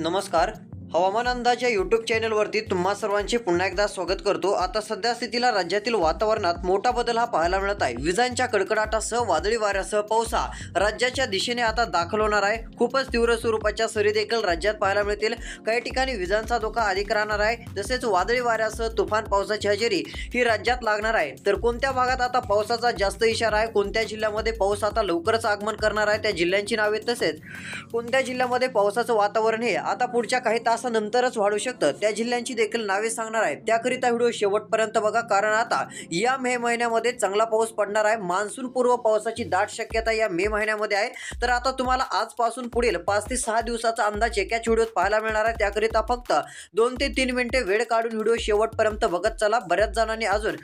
नमस्कार. हवामान अंदाज या यूट्यूब चॅनलवरती तुम्हा सर्वांचे पुन्हा एकदा स्वागत करतो. आता सध्या स्थितीला राज्यातील वातावरणात मोठा बदल हा पाहायला मिळत आहे. विजांच्या कडकडाटासह वादळी वाऱ्यासह पाऊस हा राज्याच्या दिशेने आता दाखल होणार आहे. खूपच तीव्र स्वरूपाच्या सरी देखील राज्यात पाहायला मिळतील. काही ठिकाणी विजांचा धोका अधिक राहणार आहे. तसेच वादळी वाऱ्यासह तुफान पावसाची हजेरी ही राज्यात लागणार आहे. तर कोणत्या भागात आता पावसाचा जास्त इशारा आहे, कोणत्या जिल्ह्यामध्ये पाऊस आता लवकरच आगमन करणार आहे, त्या जिल्ह्यांची नावे, तसेच कोणत्या जिल्ह्यामध्ये पावसाचं वातावरण हे आता पुढच्या काही तासानंतरच वाढू शकतं, त्या जिल्ह्यांची देखील नावे सांगणार आहे. त्याकरिता व्हिडिओ शेवटपर्यंत बघा, कारण आता या मे महिन्यामध्ये चांगला पाऊस पडणार आहे. मान्सून पूर्व पावसाची दाट शक्यता या मे महिन्यामध्ये आहे. तर आता तुम्हाला आजपासून पुढील 5 ते 6 दिवसाचा अंदाज एकाच व्हिडिओत पाहायला मिळणार आहे. त्याकरिता फक्त 2 ते 3 मिनिटे वेळ काढून व्हिडिओ शेवटपर्यंत बघत चला. बऱ्याच जणांनी अजून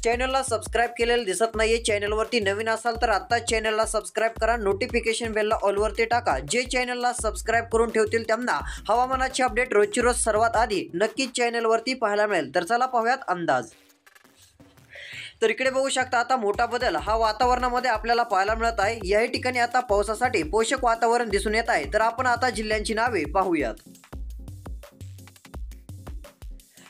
चॅनलला सबस्क्राईब केलेलं दिसत नाहीये. चॅनलवरती नवीन असाल तर आत्ताच चॅनलला सबस्क्राईब करा. नोटिफिकेशन बेलला ऑलवरती टाका. जे चॅनलला सबस्क्राईब करून ठेवतील त्यांना हवामानाची अपडेट रोजची रोज सर्वात आधी नक्कीच चॅनलवरती पाहायला मिळेल. तर चला पाहूयात अंदाज. तर इकडे बघू शकता, आता मोठा बदल हा वातावरणामध्ये आपल्याला पाहायला मिळत आहे. याही ठिकाणी आता पावसासाठी पोषक वातावरण दिसून येत आहे. तर आपण आता जिल्ह्यांची नावे पाहूयात.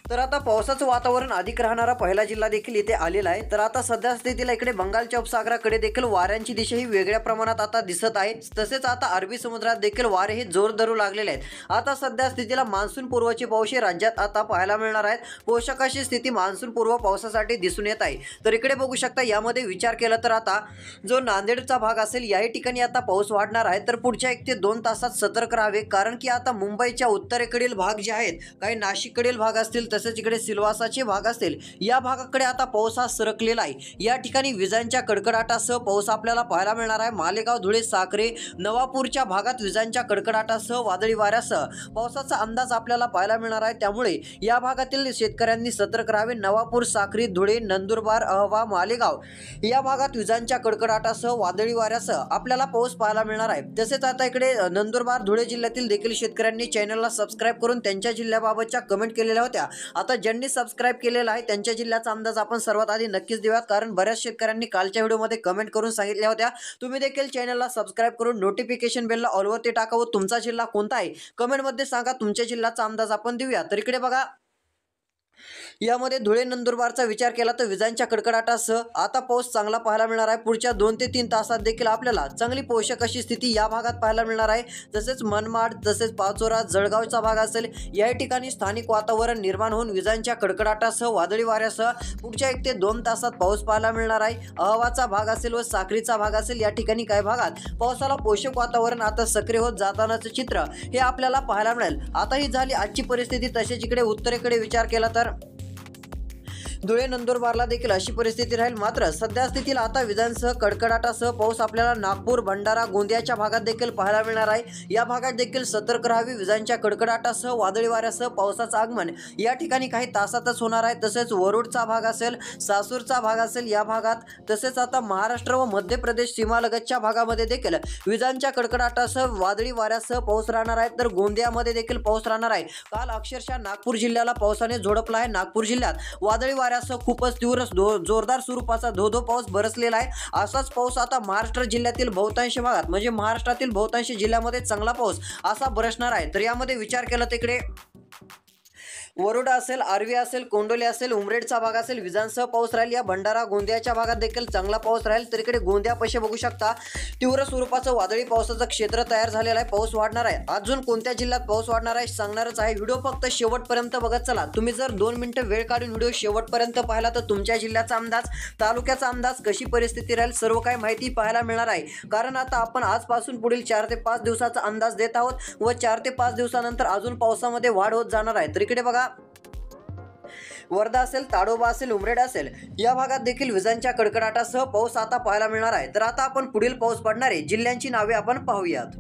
तर आता पावसाचं वातावरण अधिक राहणारा पहिला जिल्हा देखील इथे आलेला आहे. तर आता सध्या स्थितीला इकडे बंगालच्या उपसागराकडे देखील वाऱ्यांची दिशा ही वेगळ्या प्रमाणात आता दिसत आहे. तसेच आता अरबी समुद्रात देखील वारे हे जोर धरू लागलेले आहेत. आता सध्या स्थितीला मान्सून पूर्वचे पाऊस हे राज्यात आता पाहायला मिळणार आहेत. पोषक अशी स्थिती मान्सून पूर्व पावसासाठी दिसून येत आहे. तर इकडे बघू शकता, यामध्ये विचार केला तर आता जो नांदेडचा भाग असेल याही ठिकाणी आता पाऊस वाढणार आहे. तर पुढच्या 1 ते 2 तासात सतर्क राहावे, कारण की आता मुंबईच्या उत्तरेकडील भाग जे आहेत, काही नाशिककडील भाग असतील, तसेच इकडे सिल्वासाचे भाग असतील, या भागाकडे आता पाऊस हा सरकलेला आहे. या ठिकाणी विजांच्या कडकडाटासह पाऊस आपल्याला पाहायला मिळणार आहे. मालेगाव, धुळे, साक्री, नवापूरच्या भागात विजांच्या कडकडाटासह वादळी वाऱ्यासह पावसाचा अंदाज आपल्याला पाहायला मिळणार आहे. त्यामुळे या भागातील शेतकऱ्यांनी सतर्क राहावे. नवापूर, साक्री, धुळे, नंदुरबार, अहवा, मालेगाव या भागात विजांच्या कडकडाटासह वादळी वाऱ्यासह आपल्याला पाऊस पाहायला मिळणार आहे. तसेच आता इकडे नंदुरबार, धुळे जिल्ह्यातील देखील शेतकऱ्यांनी चॅनलला सबस्क्राईब करून त्यांच्या जिल्ह्याबाबतच्या कमेंट केलेल्या होत्या. आता ज्यांनी सबस्क्राईब केलेला आहे त्यांच्या जिल्ह्याचा अंदाज आपण सर्वात आधी नक्कीच देऊयात, कारण बऱ्याच शेतकऱ्यांनी कालच्या व्हिडिओमध्ये कमेंट करून सांगितल्या होत्या. तुम्ही देखील चॅनलला सबस्क्राईब करून नोटिफिकेशन बेलला ऑलवरती टाका व तुमचा जिल्हा कोणता आहे कमेंटमध्ये सांगा. तुमच्या जिल्ह्याचा अंदाज आपण देऊया. तर इकडे बघा, यामध्ये धुळे, नंदुरबारचा विचार केला तर विजांच्या कडकडाटासह आता पाऊस चांगला पाहायला मिळणार आहे. पुढच्या 2 ते 3 तासात देखील आपल्याला चांगली पोषक अशी स्थिती या भागात पाहायला मिळणार आहे. तसेच मनमाड, तसेच पाचोरा, जळगावचा भाग असेल, या ठिकाणी स्थानिक वातावरण निर्माण होऊन विजांच्या कडकडाटासह वादळी वाऱ्यासह पुढच्या 1 ते 2 तासात पाऊस पाहायला मिळणार आहे. अहवाचा भाग असेल व साक्रीचा भाग असेल, या ठिकाणी काही भागात पावसाला पोषक वातावरण आता सक्रिय होत जातानाचं चित्र हे आपल्याला पाहायला मिळेल. आता ही झाली आजची परिस्थिती. तसेच इकडे उत्तरेकडे विचार केला तर धुळे, नंदुरबारला देखील अशी परिस्थिती राहील. मात्र सध्या स्थितीला आता विजांसह कडकडाटासह पाऊस आपल्याला नागपूर, भंडारा, गोंदियाच्या भागात देखील पाहायला मिळणार आहे. या भागात देखील सतर्क राहावी. विजांच्या कडकडाटासह वादळी वाऱ्यासह पावसाचं आगमन या ठिकाणी काही तासातच होणार आहे. तसेच वरुडचा भाग असेल, सासूरचा भाग असेल, या भागात, तसेच आता महाराष्ट्र व मध्य प्रदेश सीमालगतच्या भागामध्ये देखील विजांच्या कडकडाटासह वादळी वाऱ्यासह पाऊस राहणार आहे. तर गोंदियामध्ये देखील पाऊस राहणार आहे. काल अक्षरशः नागपूर जिल्ह्याला पावसाने झोडपला आहे. नागपूर जिल्ह्यात वादळी वाऱ्यासह खूपच तीव्र जोरदार स्वरूपाचा धो पाऊस बरसलेला आहे. असाच पाऊस आता महाराष्ट्र जिल्ह्यातील बहुतांश भागात, म्हणजे महाराष्ट्रातील बहुतांश जिल्ह्यामध्ये चांगला पाऊस असा बरसणार आहे. तर यामध्ये विचार केला तिकडे वरुड असेल, आर्वी असेल, कोंडोली असेल, उमरेडचा भाग असेल, विजांसह पाऊस राहील. या भंडारा, गोंदियाच्या भागात देखील चांगला पाऊस राहील. तर इकडे गोंदियापाशी बघू शकता, तीव्र स्वरूपाचं वादळी पावसाचं क्षेत्र तयार झालेलं आहे. पाऊस वाढणार आहे. अजून कोणत्या जिल्ह्यात पाऊस वाढणार आहे सांगणारच आहे. व्हिडिओ फक्त शेवटपर्यंत बघत चला. तुम्ही जर 2 मिनिटं वेळ काढून व्हिडिओ शेवटपर्यंत पाहिला तर तुमच्या जिल्ह्याचा अंदाज, तालुक्याचा अंदाज, कशी परिस्थिती राहील, सर्व काही माहिती पाहायला मिळणार आहे. कारण आता आपण आजपासून पुढील 4 ते 5 दिवसाचा अंदाज देत आहोत व 4 ते 5 दिवसानंतर अजून पावसामध्ये वाढ होत जाणार आहे. तर इकडे बघा, वर्धा असेल, ताडोबा असेल, उमरेड असेल, या भागात देखील विजांच्या कडकडाटासह पाऊस आता पाहायला मिळणार आहे. तर आता आपण पुढील पाऊस पडणारे जिल्ह्यांची नावे आपण पाहूयात.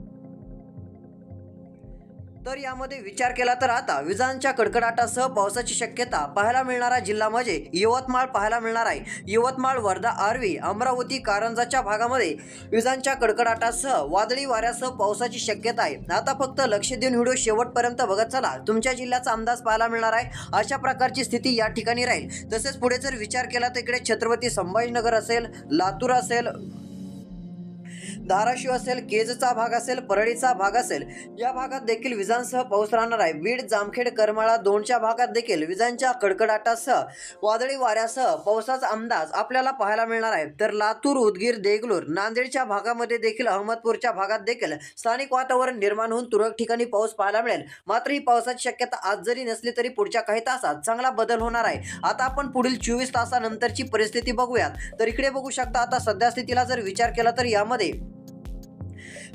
तर यामध्ये विचार केला तर आता विजांच्या कडकडाटासह पावसाची शक्यता पाहायला मिळणारा जिल्हा म्हणजे यवतमाळ पाहायला मिळणार आहे. यवतमाळ, वर्धा, आर्वी, अमरावती, कारंजाच्या भागामध्ये विजांच्या कडकडाटासह वादळी वाऱ्यासह पावसाची शक्यता आहे. आता फक्त लक्ष देऊन व्हिडिओ शेवटपर्यंत बघत चला. तुमच्या जिल्ह्याचा अंदाज पाहायला मिळणार आहे. अशा प्रकारची स्थिती या ठिकाणी राहील. तसेच पुढे जर विचार केला तर इकडे छत्रपती संभाजीनगर असेल, लातूर असेल, धाराशिव असेल, केजचा भाग असेल, परळीचा भाग असेल, या भागात देखील विजांसह पाऊस राहणार आहे। बीड, जामखेड, करमाळा 2च्या भागात देखील विजांच्या कडकडाटासह वादळी वाऱ्यासह पावसाचा अंदाज आपल्याला पाहायला मिळणार आहे। तर लातूर, उदगीर, देगलूर, नांदेडच्या भागामध्ये देखील, अहमदपूरच्या भागात देखील स्थानिक वातावरण निर्माण होऊन तुरळक ठिकाणी पाऊस पाहायला मिळेल। मात्र ही पावसाची शक्यता आज जरी नसली तरी पुढच्या काही तासात चांगला बदल होणार आहे। आता आपण पुढील 24 तासानंतरची परिस्थिती बघूयात। तर इकडे बघू शकता, आता सध्या स्थितीला जर विचार केला तर यामध्ये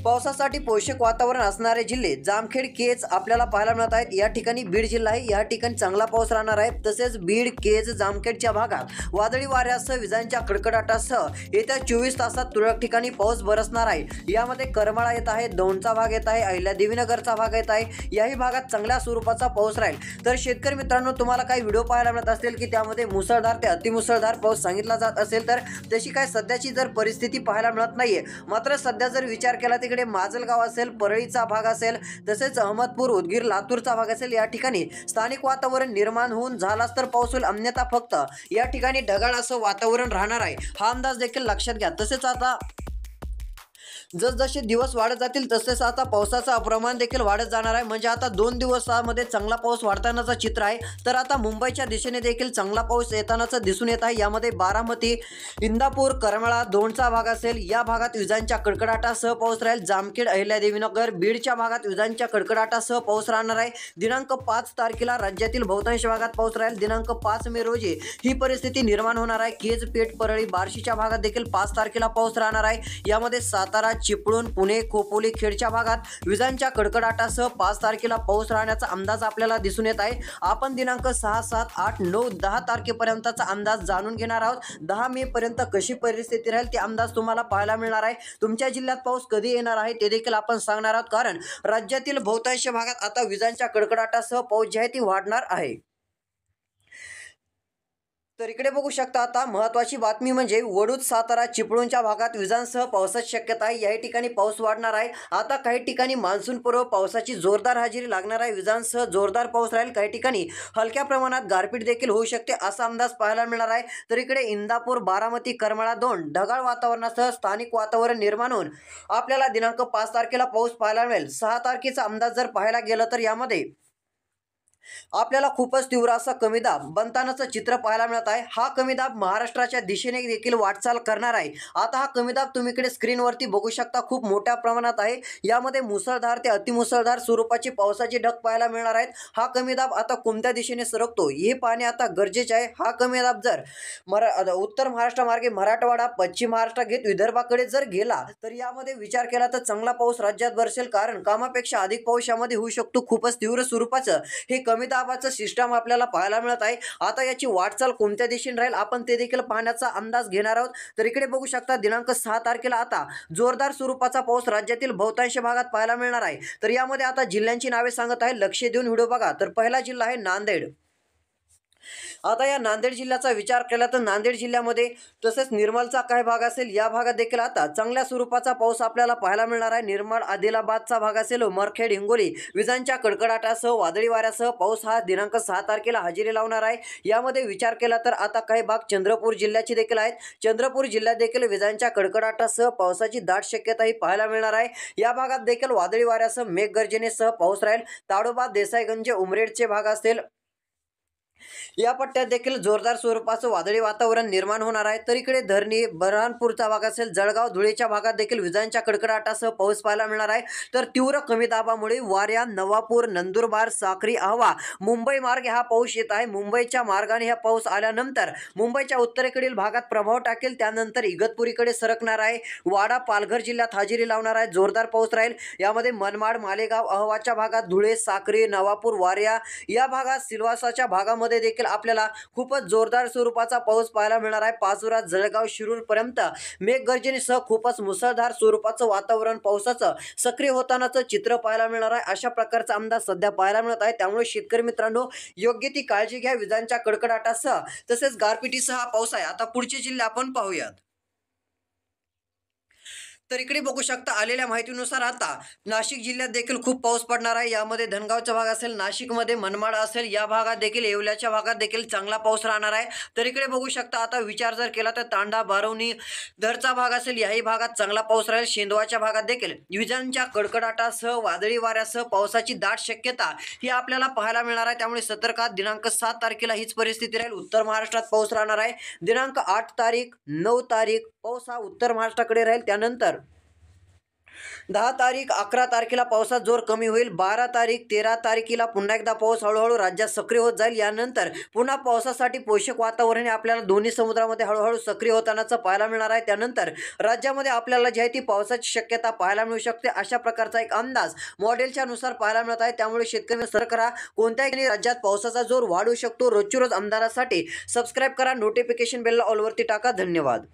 पावसासाठी पोषक वातावरण असणारे जिल्हे जामखेड, केज आपल्याला पाहायला मिळत आहेत। या ठिकाणी बीड जिल्हा आहे, या ठिकाणी चांगला पाऊस राहणार आहे। तसेच बीड, केज, जामखेडच्या भागात वादळी वाऱ्यासह विजांच्या कडकडाटासह येत्या 24 तासात तुरळक ठिकाणी पाऊस बरसणार आहे। यामध्ये करमाळा येत आहे, दौंडचा भाग येत आहे, अहिल्यादेवीनगरचा भाग येत आहे। याही भागात चांगल्या स्वरूपाचा पाऊस राहील। तर शेतकरी मित्रांनो, तुम्हाला काही व्हिडिओ पाहायला मिळत असतील की त्यामध्ये मुसळधार ते अतिमुसळधार पाऊस सांगितला जात असेल, तर तशी काय सध्याची जर परिस्थिती पाहायला मिळत नाहीये। मात्र सध्या जर विचार केला तिकडे माजलगाव असेल, परळीचा भाग असेल, तसेच अहमदपूर, उदगीर, लातूरचा भाग असेल, या ठिकाणी स्थानिक वातावरण निर्माण होऊन झालाच तर पाऊस होईल, अन्यथा फक्त या ठिकाणी ढगाळ असं वातावरण राहणार आहे। हा अंदाज देखील लक्षात घ्या। तसेच आता जसजसे दिवस वाढत जातील तसेच आता पावसाचं प्रमाण देखील वाढत जाणार आहे। म्हणजे आता 2 दिवसामध्ये चांगला पाऊस वाढतानाचं चित्र आहे। तर आता मुंबईच्या दिशेने देखील चांगला पाऊस येतानाचं दिसून येत आहे। यामध्ये बारामती, इंदापूर, करमाळा 2चा भाग असेल, या भागात विजांच्या कडकडाटासह पाऊस राहील। जामखेड, अहिल्यादेवीनगर, बीडच्या भागात विजांच्या कडकडाटासह पाऊस राहणार आहे। दिनांक 5 तारखेला राज्यातील बहुतांश भागात पाऊस राहील। दिनांक 5 मे रोजी ही परिस्थिती निर्माण होणार आहे। केज, पेठ, परळी, बार्शीच्या भागात देखील 5 तारखेला पाऊस राहणार आहे। यामध्ये सातारा, चिपळूण, पुणे, खोपोली, खेडच्या भागात विजांच्या कडकडाटासह 5 तारखेला पाऊस राहण्याचा अंदाज आपल्याला दिसून येत आहे। आपण दिनांक 6, 7, 8, 9, 10 तारखेपर्यंतचा अंदाज जाणून घेणार आहोत। 10 मे पर्यंत कशी परिस्थिती राहील ते अंदाज तुम्हाला पाहायला मिळणार आहे। तुमच्या जिल्ह्यात पाऊस कधी येणार आहे ते देखील आपण सांगणार आहोत, कारण राज्यातील बहुतांश भागात आता विजांच्या कडकडाटासह पाऊस जी आहे ती वाढणार आहे। तर इकडे बघू शकता, आता महत्त्वाची बातमी म्हणजे वडूद, सातारा, चिपळूणच्या भागात विजांसह पावसाची शक्यता आहे। याही ठिकाणी पाऊस वाढणार आहे। आता काही ठिकाणी मान्सूनपूर्व पावसाची जोरदार हजेरी लागणार आहे। विजांसह जोरदार पाऊस राहील। काही ठिकाणी हलक्या प्रमाणात गारपीट देखील होऊ शकते असा अंदाज पाहायला मिळणार आहे। तर इकडे इंदापूर, बारामती, करमाळा 2 ढगाळ वातावरणासह स्थानिक वातावरण निर्माण होऊन आपल्याला दिनांक 5 तारखेला पाऊस पाहायला मिळेल। 6 तारखेचा अंदाज जर पाहायला गेलं तर यामध्ये आपल्याला खूपच तीव्र असा कमी दाब बनतानाचं चित्र पाहायला मिळत आहे। हा कमी दाब महाराष्ट्राच्या दिशेने देखील वाटचाल करणार आहे। आता हा कमी दाब तुम्ही इकडे स्क्रीनवरती बघू शकता, खूप मोठ्या प्रमाणात आहे। यामध्ये मुसळधार ते अतिमुसळधार स्वरूपाची पावसाची ढग पाहायला मिळणार आहेत। हा कमी दाब आता कोणत्या दिशेने सरकतो हे पाहणे आता गरजेचे आहे। हा कमी दाब जर उत्तर महाराष्ट्रामार्गे मराठवाडा, पश्चिम महाराष्ट्र घेत विदर्भाकडे जर गेला तर यामध्ये विचार केला तर चांगला पाऊस राज्यात बरसेल, कारण कामापेक्षा अधिक पाऊस यामध्ये होऊ शकतो। खूपच तीव्र स्वरूपाचं हे कमी दाबाचं सिस्टम आपल्याला पाहायला मिळत आहे। आता याची वाटचाल कोणत्या दिशेने राहील आपण ते देखील पाहण्याचा अंदाज घेणार आहोत। तर इकडे बघू शकता, दिनांक 6 तारखेला आता जोरदार स्वरूपाचा पाऊस राज्यातील बहुतांश भागात पाहायला मिळणार आहे। तर यामध्ये आता जिल्ह्यांची नावे सांगत आहे, लक्ष देऊन व्हिडिओ बघा। तर पहिला जिल्हा आहे नांदेड। आता या नांदेड जिल्ह्याचा विचार केला तर नांदेड जिल्ह्यामध्ये तसेच निर्मलचा काही भाग असेल, या भागात देखील आता चांगल्या स्वरूपाचा पाऊस आपल्याला पाहायला मिळणार आहे। निर्मल, आदिलाबादचा भाग असेल, उमरखेड, हिंगोली विजांच्या कडकडाटासह वादळी वाऱ्यासह पाऊस हा दिनांक 6 तारखेला हजेरी लावणार आहे। यामध्ये विचार केला तर आता काही भाग चंद्रपूर जिल्ह्याचे देखील आहेत। चंद्रपूर जिल्ह्यात देखील विजांच्या कडकडाटासह पावसाची दाट शक्यता ही पाहायला मिळणार आहे। या भागात देखील वादळी वाऱ्यासह मेघगर्जनेसह पाऊस राहील। ताडोबा, देसाईगंज, उमरेडचे भाग असेल, या पट्ट्यात देखील जोरदार स्वरूपाचं वादळी वातावरण निर्माण होणार आहे। तर इकडे धरणी, बऱ्हाणपूरचा भाग असेल, जळगाव, धुळेच्या भागात देखील विजांच्या कडकडाटासह पाऊस पाहायला मिळणार आहे। तर तीव्र कमी दाबामुळे वाऱ्या, नवापूर, नंदुरबार, साक्री, आव्हा, मुंबई मार्गे हा पाऊस येत आहे। मुंबईच्या मार्गाने हा पाऊस आल्यानंतर मुंबईच्या उत्तरेकडील भागात प्रभाव टाकेल, त्यानंतर इगतपुरीकडे सरकणार आहे। वाडा, पालघर जिल्ह्यात हजेरी लावणार आहे। जोरदार पाऊस राहील। यामध्ये मनमाड, मालेगाव, अहवाच्या भागात, धुळे, साक्री, नवापूर, वाऱ्या या भागात, सिल्वासाच्या भागामध्ये देखील आपल्याला खूपच जोरदार स्वरूपाचा पाऊस पाहायला मिळणार आहे। पाचोरा, जळगाव, शिरूर पर्यंत मेघगर्जनेसह खूपच मुसळधार स्वरूपाचं वातावरण पावसाचं सक्रिय होतानाचं चित्र पाहायला मिळणार आहे। अशा प्रकारचा अंदाज सध्या पाहायला मिळत आहे। त्यामुळे शेतकरी मित्रांनो, योग्य ती काळजी घ्या। विजांच्या कडकडाटासह तसेच गारपिटीसह हा पाऊस आहे। आता पुढचे जिल्हे आपण पाहूयात। तर इकडे बघू शकता आलेल्या माहितीनुसार आता नाशिक जिल्ह्यात देखील खूप पाऊस पडणार आहे. यामध्ये धनगावचा भाग असेल, नाशिकमध्ये मनमाड असेल, या भागात देखील, येवल्याच्या भागात देखील चांगला पाऊस राहणार आहे. तर इकडे बघू शकता आता विचार जर केला तर तांडा, बारवणी, धरचा भाग असेल, याही भागात चांगला पाऊस राहील. शेंदवाच्या भागात देखील विजांच्या कडकडाटासह, वादळी वाऱ्यासह पावसाची दाट शक्यता ही आपल्याला पाहायला मिळणार आहे. त्यामुळे सतर्कता. दिनांक 7 तारखेला हीच परिस्थिती राहील. उत्तर महाराष्ट्रात पाऊस राहणार आहे. दिनांक 8 तारीख, 9 तारीख पाऊस हा उत्तर महाराष्ट्राकडे राहील. त्यानंतर 10 तारीख, 11 तारखेला पावसाचा जोर कमी होईल. 12 तारीख, 13 तारखेला पुन्हा एकदा पाऊस हळूहळू राज्यात सक्रिय होत जाईल. यानंतर पुन्हा पावसासाठी पोषक वातावरण हे आपल्याला दोन्ही समुद्रामध्ये हळूहळू सक्रिय होतानाचं पाहायला मिळणार आहे. त्यानंतर राज्यामध्ये आपल्याला जी आहे ती पावसाची शक्यता पाहायला मिळू शकते. अशा प्रकारचा एक अंदाज मॉडेलच्या नुसार पाहायला मिळत आहे. त्यामुळे शेतकरी सतर्क राहा. कोणत्याही राज्यात पावसाचा जोर वाढू शकतो. रोजची रोज आमदारासाठी सबस्क्राईब करा. नोटिफिकेशन बेलला ऑलवरती टाका. धन्यवाद.